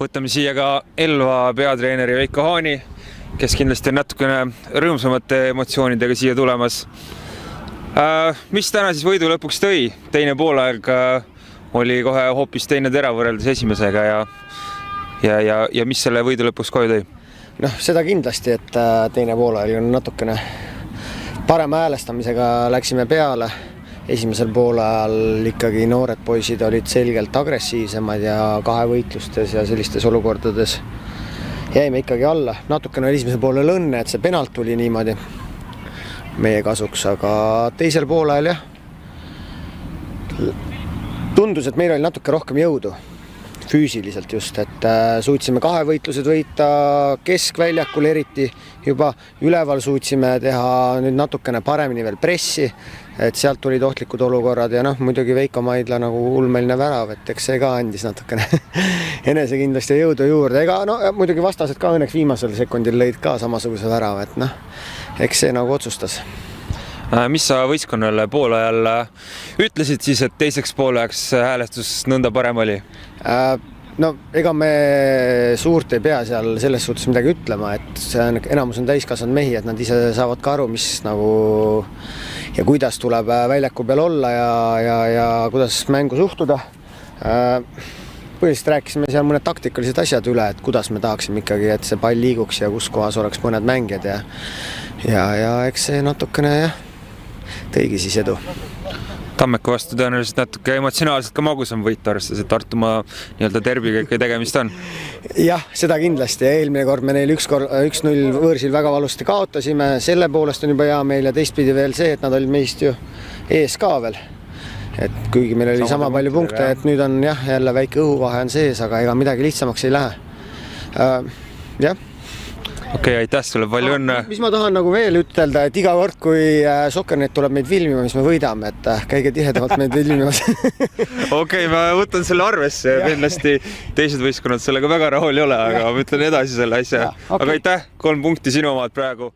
võtame siia ka Elva peatreeneri Veiko Haani, kes kindlasti on natukene rõõmsamate emotsioonidega siia tulemas. Mis täna siis võidu lõpuks tõi? Teine poolaeg oli kohe hoopis teine tera võrreldes esimesega ja mis selle võidu lõpuks koju tõi? Noh, seda kindlasti, et teine poolaeg on natukene parema häälestamisega läksime peale. Esimesel poolajal ikkagi noored poisid olid selgelt agressiivsemad ja kahevõitlustes ja sellistes olukordades jäime ikkagi alla. Natukene esimesel poolel õnne, et see penalt tuli niimoodi meie kasuks, aga teisel poolajal jah, tundus, et meil oli natuke rohkem jõudu, füüsiliselt just, et suutsime kahevõitlused võita keskväljakul eriti, juba üleval suutsime teha nüüd natukene paremini veel pressi, et sealt tulid ohtlikud olukorrad ja muidugi Veiko Maidla nagu ulmeline värav, et eks see ka andis natukene enesekindlust ja jõudu juurde. Ega muidugi vastased ka õnneks viimasel sekundil lõid ka samasuguse värava, et eks see nagu otsustas. Mis sa võistkonnale poolajal ütlesid siis, et teiseks poolajaks häälestus nõnda parem oli? Ega me suurt ei pea seal selles suhtes midagi ütlema, et enamus on täiskasvanud mehi, et nad ise saavad ka aru, mis nagu ja kuidas tuleb väljaku peal olla ja kuidas mängu suhtuda. Põhiliselt rääkisime seal mõned taktikalised asjad üle, et kuidas me tahaksime ikkagi, et see pall liiguks ja kus kohas oleks mõned mängijad ja eks see natukene tõigi siis edu. Tammeku vastu tõenäoliselt natuke emotsionaalselt ka magusam võit arvestades, et Tartumaa nii-öelda derbiga ikka tegemist on. Jah, seda kindlasti. Eelmine kord me neil 1-0 võõrsil väga valusti kaotasime. Selle poolest on juba hea meil ja teistpidi veel see, et nad olid meist ju ees ka veel. Et kuigi meil oli sama palju punkte, et nüüd on jälle väike õhuvahe on sees, aga ega midagi lihtsamaks ei lähe. Jah. Okei, aitäh sulle, palju õnne. Mis ma tahan nagu veel ütelda, et iga kord, kui Soccernet tuleb meid filmima, mis me võidame, et käige tihedamalt meid filmimas. Okei, ma võtan selle arvesse ja kindlasti teised võistkonnad sellega väga rahul ei ole, aga ma ütlen edasi selle asja. Aga aitäh, 3 punkti sinu omad praegu.